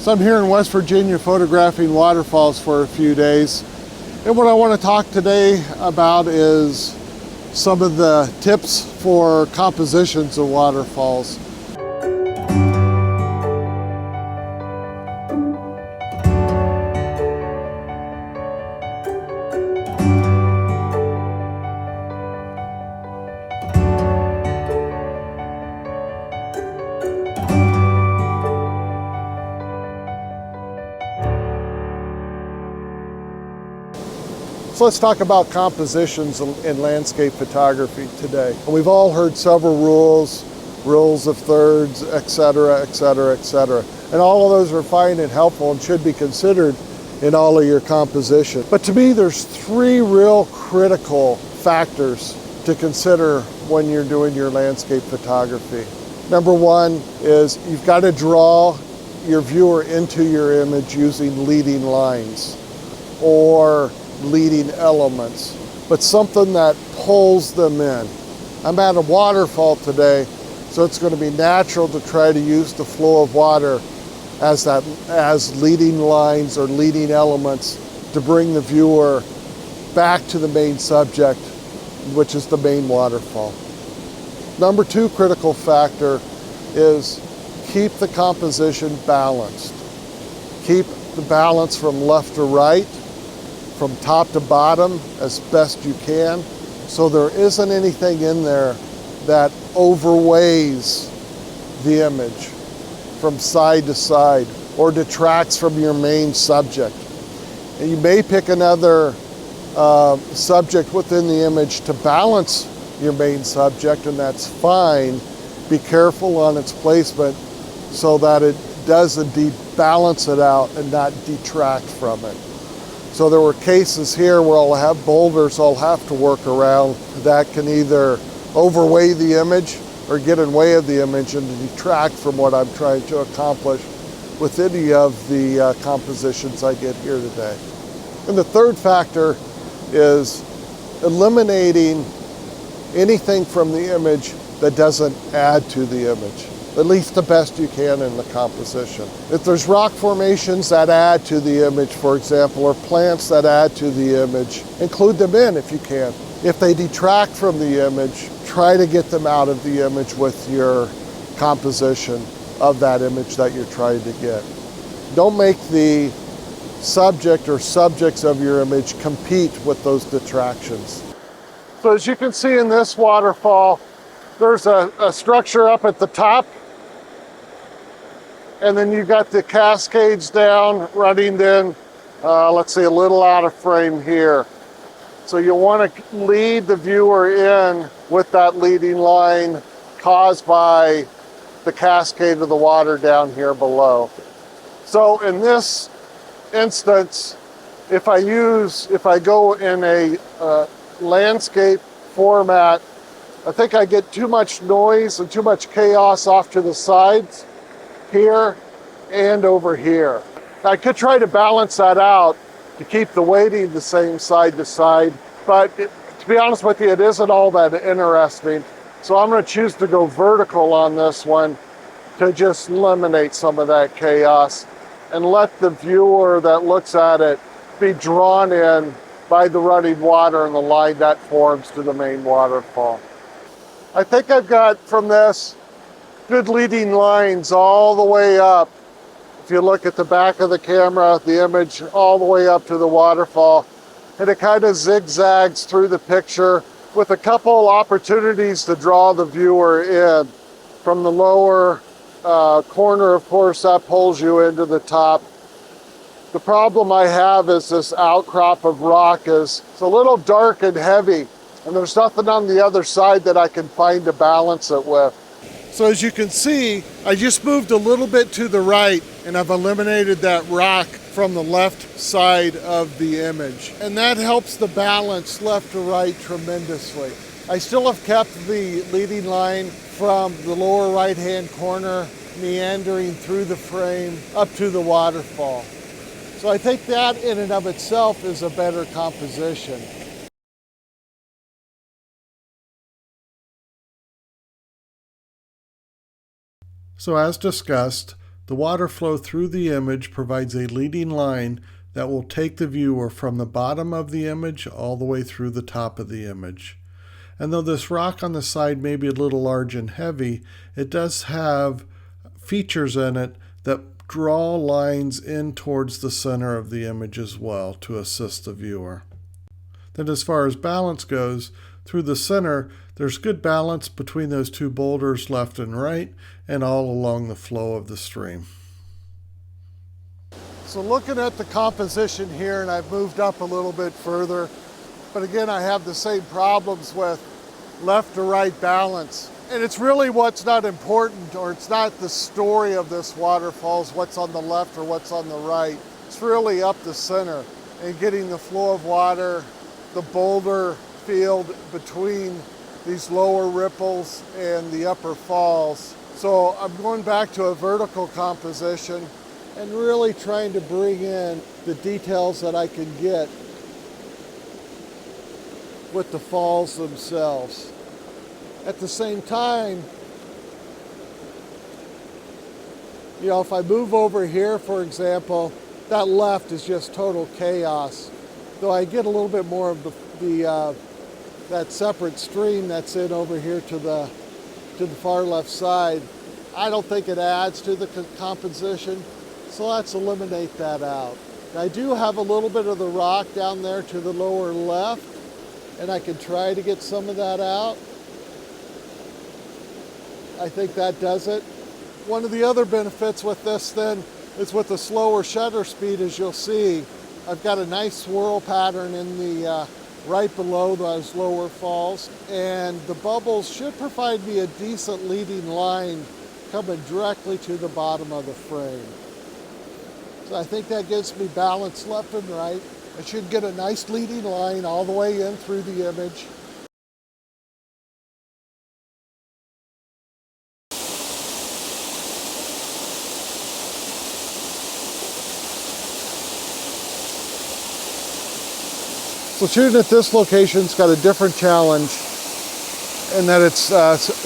So I'm here in West Virginia photographing waterfalls for a few days. And what I want to talk today about is some of the tips for compositions of waterfalls. So let's talk about compositions in landscape photography today. We've all heard several rules of thirds, etc., etc., etc. And all of those are fine and helpful and should be considered in all of your composition. But to me, there's three real critical factors to consider when you're doing your landscape photography. Number one is you've got to draw your viewer into your image using leading lines or leading elements, but something that pulls them in. I'm at a waterfall today, so it's going to be natural to try to use the flow of water as leading lines or leading elements to bring the viewer back to the main subject, which is the main waterfall. Number two critical factor is keep the composition balanced. Keep the balance from left to right, from top to bottom as best you can, so there isn't anything in there that overweighs the image from side to side or detracts from your main subject. And you may pick another subject within the image to balance your main subject, and that's fine. Be careful on its placement so that it does indeed balance it out and not detract from it. So there were cases here where I'll have boulders I'll have to work around that can either overweigh the image or get in way of the image and detract from what I'm trying to accomplish with any of the compositions I get here today. And the third factor is eliminating anything from the image that doesn't add to the image, at least the best you can in the composition. If there's rock formations that add to the image, for example, or plants that add to the image, include them in if you can. If they detract from the image, try to get them out of the image with your composition of that image that you're trying to get. Don't make the subject or subjects of your image compete with those detractions. So as you can see in this waterfall, there's a structure up at the top, and then you've got the cascades down running then, let's see, a little out of frame here. So you want to lead the viewer in with that leading line caused by the cascade of the water down here below. So in this instance, if I go in a landscape format, I think I get too much noise and too much chaos off to the sides here and over here. I could try to balance that out to keep the weighting the same side to side, but to be honest with you, it isn't all that interesting. So I'm going to choose to go vertical on this one to just eliminate some of that chaos and let the viewer that looks at it be drawn in by the running water and the line that forms to the main waterfall. I think I've got from this good leading lines all the way up. If you look at the back of the camera, the image all the way up to the waterfall, and it kind of zigzags through the picture with a couple opportunities to draw the viewer in. From the lower corner, of course, that pulls you into the top. The problem I have is this outcrop of rock is it's a little dark and heavy, and there's nothing on the other side that I can find to balance it with. So as you can see, I just moved a little bit to the right and I've eliminated that rock from the left side of the image. And that helps the balance left to right tremendously. I still have kept the leading line from the lower right-hand corner, meandering through the frame up to the waterfall. So I think that in and of itself is a better composition. So as discussed, The water flow through the image provides a leading line that will take the viewer from the bottom of the image all the way through the top of the image. And though this rock on the side may be a little large and heavy, it does have features in it that draw lines in towards the center of the image as well to assist the viewer. Then as far as balance goes, through the center, there's good balance between those two boulders left and right and all along the flow of the stream. So looking at the composition here, and I've moved up a little bit further, but again, I have the same problems with left to right balance. And it's really what's not important, or it's not the story of this waterfalls, what's on the left or what's on the right. It's really up the center and getting the flow of water, the boulder field between these lower ripples and the upper falls. So I'm going back to a vertical composition and really trying to bring in the details that I can get with the falls themselves. At the same time, if I move over here, for example, that left is just total chaos. Though I get a little bit more of that separate stream that's in over here to the far left side, I don't think it adds to the composition, so let's eliminate that out. I do have a little bit of the rock down there to the lower left, and I can try to get some of that out. I think that does it. One of the other benefits with this then is with the slower shutter speed, as you'll see, I've got a nice swirl pattern in the right below those lower falls, and the bubbles should provide me a decent leading line coming directly to the bottom of the frame. So I think that gives me balance left and right. I should get a nice leading line all the way in through the image. So shooting at this location's got a different challenge in that it's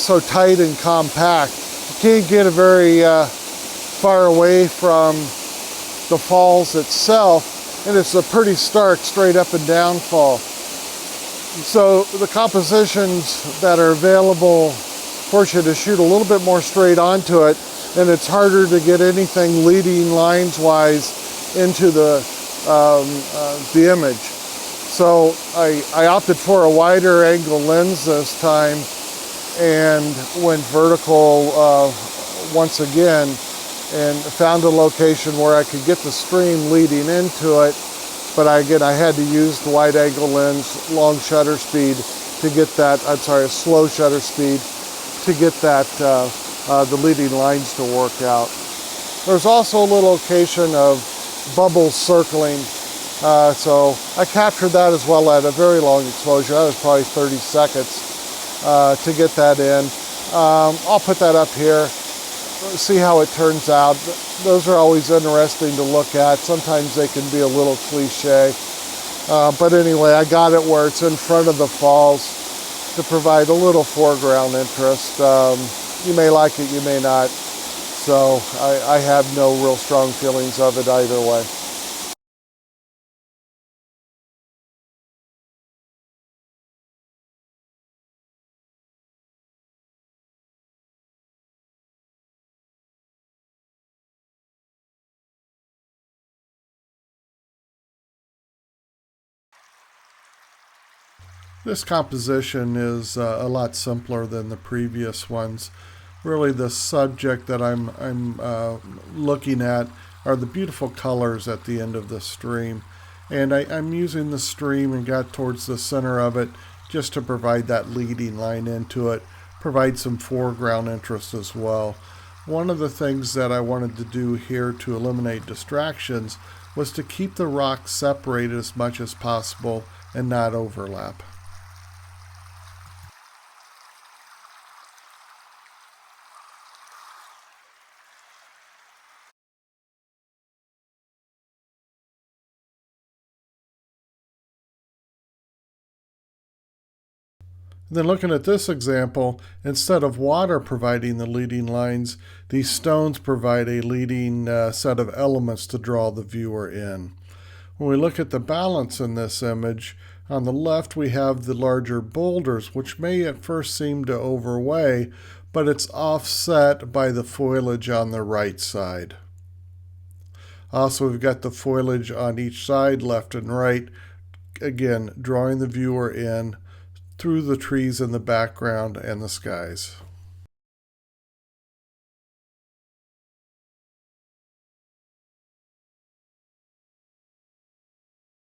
so tight and compact. You can't get a very far away from the falls itself, and it's a pretty stark straight up and down fall. So the compositions that are available force you to shoot a little bit more straight onto it, and it's harder to get anything leading lines wise into the image. So I opted for a wider angle lens this time and went vertical once again, and found a location where I could get the stream leading into it, but I had to use the wide angle lens, long shutter speed to get that, slow shutter speed to get that, the leading lines to work out. There's also a little location of bubbles circling. So I captured that as well at a very long exposure. That was probably 30 seconds to get that in. I'll put that up here, see how it turns out. Those are always interesting to look at. Sometimes they can be a little cliche. But anyway, I got it where it's in front of the falls to provide a little foreground interest. You may like it, you may not. So I have no real strong feelings of it either way. This composition is a lot simpler than the previous ones. Really, the subject that I'm looking at are the beautiful colors at the end of the stream. And I'm using the stream and got towards the center of it just to provide that leading line into it, provide some foreground interest as well. One of the things that I wanted to do here to eliminate distractions was to keep the rocks separated as much as possible and not overlap. And then looking at this example, instead of water providing the leading lines, these stones provide a leading set of elements to draw the viewer in. When we look at the balance in this image, on the left we have the larger boulders, which may at first seem to overweigh, but it's offset by the foliage on the right side. Also, we've got the foliage on each side, left and right, again, drawing the viewer in through the trees in the background and the skies.